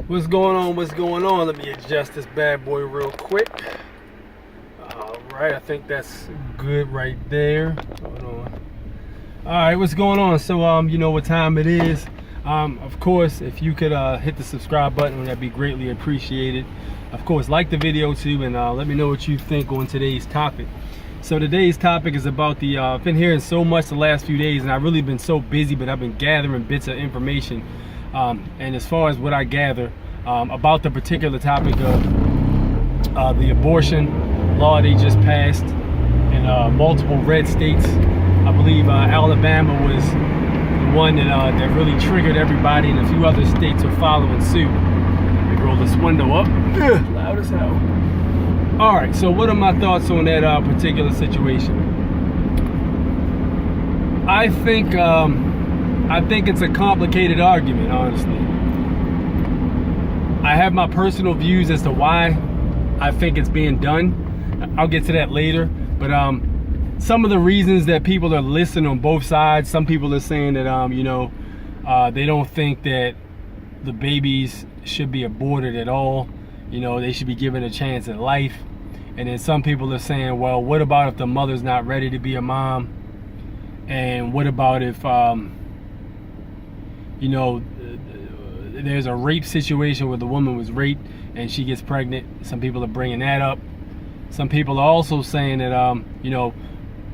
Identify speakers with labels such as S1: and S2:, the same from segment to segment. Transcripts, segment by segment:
S1: What's going on? What's going on? Let me adjust this bad boy real quick. All right, I think that's good right there. Hold on. All right, what's going on? So, you know what time it is. Of course, if you could hit the subscribe button, that'd be greatly appreciated. Of course, like the video too, and let me know what you think on today's topic. So today's topic is about the, I've been hearing so much the last few days, and I've really been so busy, but I've been gathering bits of information. And as far as what I gather about the particular topic of the abortion law they just passed in multiple red states. I believe Alabama was the one that really triggered everybody, and a few other states are following suit. Let me roll this window up. Loud as hell. All right, so what are my thoughts on that particular situation? I think it's a complicated argument, honestly. I have my personal views as to why I think it's being done. I'll get to that later. But some of the reasons that people are listing on both sides, some people are saying that, they don't think that the babies should be aborted at all. You know, they should be given a chance at life. And then some people are saying, well, what about if the mother's not ready to be a mom? And what about if, there's a rape situation where the woman was raped and she gets pregnant? Some people are bringing that up. Some people are also saying that,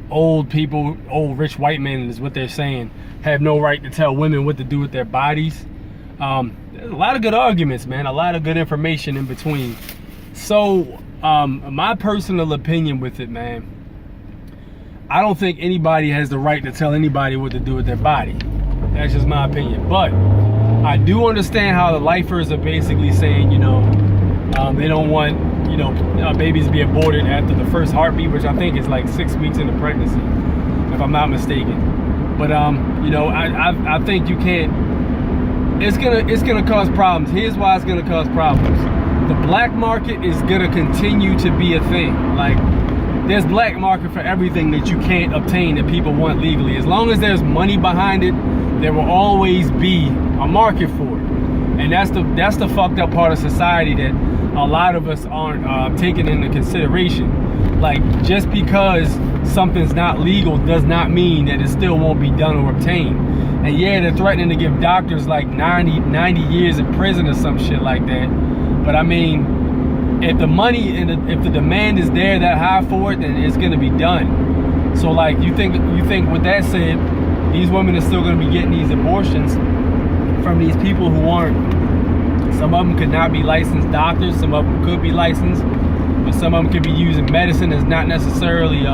S1: old people, old rich white men is what they're saying, have no right to tell women what to do with their bodies. There's a lot of good arguments, man. A lot of good information in between. So, my personal opinion with it, man, I don't think anybody has the right to tell anybody what to do with their body. That's just my opinion. But I do understand how the lifers are basically saying, they don't want, babies to be aborted after the first heartbeat, which I think is like 6 weeks into pregnancy, if I'm not mistaken. But I think you can't. It's gonna cause problems. Here's why it's gonna cause problems. The black market is gonna continue to be a thing. Like, there's black market for everything that you can't obtain that people want legally. As long as there's money behind it, there will always be a market for it. And that's the fucked up part of society that a lot of us aren't taking into consideration. Like, just because something's not legal does not mean that it still won't be done or obtained. And yeah, they're threatening to give doctors like 90 years in prison or some shit like that. But I mean, if the money and if the demand is there that high for it, then it's gonna be done. So like, you think with that said, these women are still gonna be getting these abortions from these people who aren't. Some of them could not be licensed doctors, some of them could be licensed, but some of them could be using medicine that's not necessarily,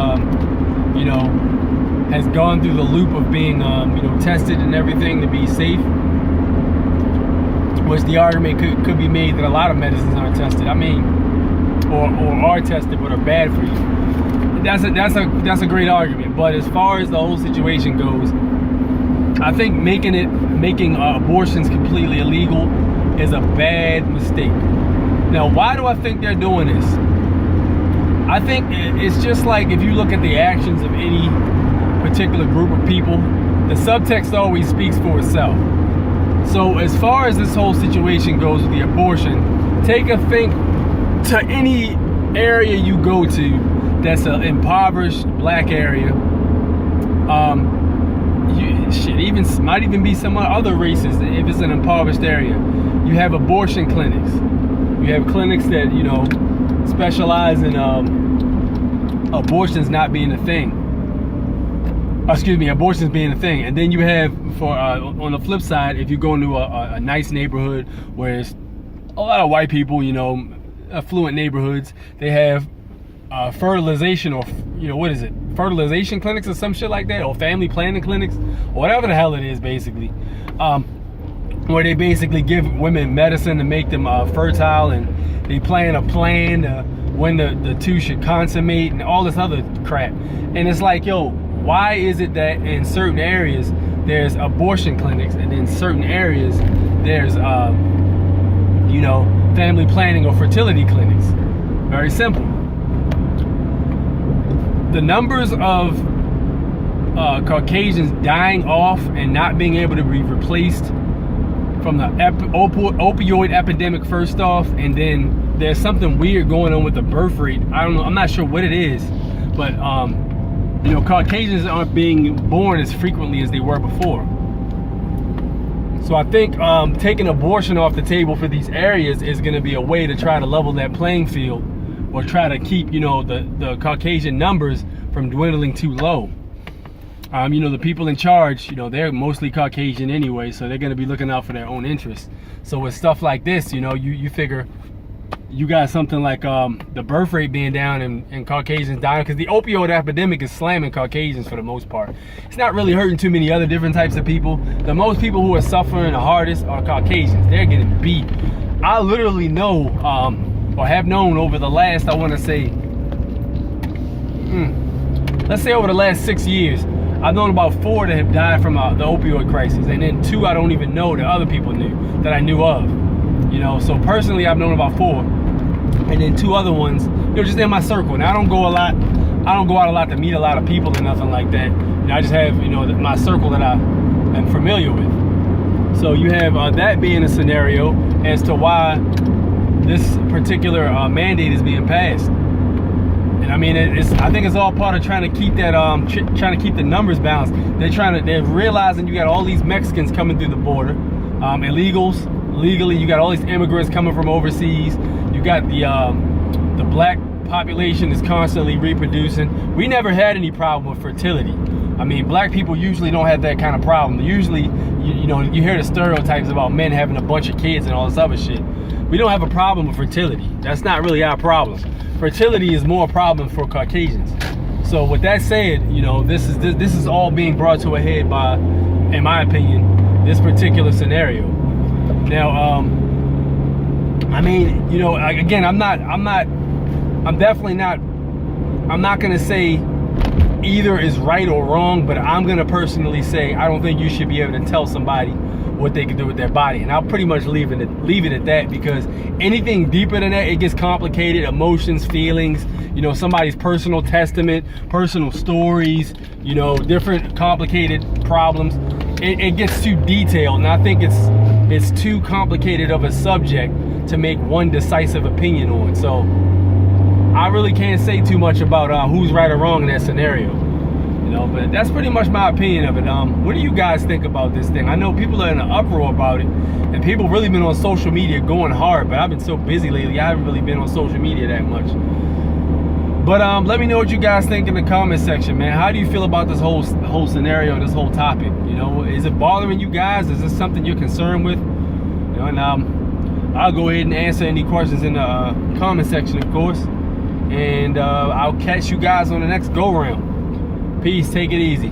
S1: has gone through the loop of being, tested and everything to be safe. Which the argument could be made that a lot of medicines aren't tested. I mean, or are tested but are bad for you. That's a great argument. But as far as the whole situation goes, I think making abortions completely illegal is a bad mistake. Now, why do I think they're doing this? I think it's just like if you look at the actions of any particular group of people, the subtext always speaks for itself. So as far as this whole situation goes with the abortion, take a think to any area you go to that's an impoverished black area. Might even be some other races if it's an impoverished area. You have abortion clinics. You have clinics that, specialize in abortions not being a thing. Abortions being a thing. And then you have, on the flip side, if you go into a nice neighborhood where there's a lot of white people, affluent neighborhoods, they have fertilization or, fertilization clinics or some shit like that, or family planning clinics, or whatever the hell it is, basically. Where they basically give women medicine to make them fertile, and they plan a plan when the two should consummate and all this other crap. And it's like, yo, why is it that in certain areas there's abortion clinics and in certain areas there's family planning or fertility clinics? Very simple. The numbers of Caucasians dying off and not being able to be replaced from the opioid epidemic first off, and then there's something weird going on with the birth rate. I don't know, I'm not sure what it is, but you know, Caucasians aren't being born as frequently as they were before. So I think taking abortion off the table for these areas is going to be a way to try to level that playing field, or try to keep, you know, the Caucasian numbers from dwindling too low. You know, the people in charge, you know, they're mostly Caucasian anyway, so they're going to be looking out for their own interests. So with stuff like this, you know, you figure you got something like the birth rate being down and Caucasians dying, because the opioid epidemic is slamming Caucasians for the most part. It's not really hurting too many other different types of people. The most people who are suffering the hardest are Caucasians. They're getting beat. I literally know, or have known over the last, I want to say, let's say over the last 6 years, I've known about 4 that have died from the opioid crisis, and then 2 I don't even know that other people knew, that I knew of. You know, so personally I've known about 4, and then 2 other ones, you know, just in my circle. Now I don't go out a lot to meet a lot of people or nothing like that. You know, I just have, you know, my circle that I am familiar with. So you have that being a scenario as to why this particular mandate is being passed. And I mean, I think it's all part of trying to keep that, trying to keep the numbers balanced. They're realizing you got all these Mexicans coming through the border, illegals. Legally, you got all these immigrants coming from overseas. You got the black population is constantly reproducing. We never had any problem with fertility. I mean, black people usually don't have that kind of problem. Usually, you know, you hear the stereotypes about men having a bunch of kids and all this other shit. We don't have a problem with fertility. That's not really our problem. Fertility is more a problem for Caucasians. So with that said, you know, this is all being brought to a head by, in my opinion, this particular scenario. Now, I mean, you know, again, I'm not gonna say either is right or wrong, but I'm gonna personally say I don't think you should be able to tell somebody what they can do with their body, and I'll pretty much leave it at that, because anything deeper than that, it gets complicated. Emotions, feelings, you know, somebody's personal testament, personal stories, you know, different complicated problems. It gets too detailed, and I think it's too complicated of a subject to make one decisive opinion on. So I really can't say too much about who's right or wrong in that scenario, you know, but that's pretty much my opinion of it. What do you guys think about this thing? I know people are in an uproar about it, and people really been on social media going hard, but I've been so busy lately, I haven't really been on social media that much. But let me know what you guys think in the comment section, man. How do you feel about this whole scenario, this whole topic? You know, is it bothering you guys? Is this something you're concerned with? You know, and I'll go ahead and answer any questions in the comment section, of course. And I'll catch you guys on the next go round. Peace. Take it easy.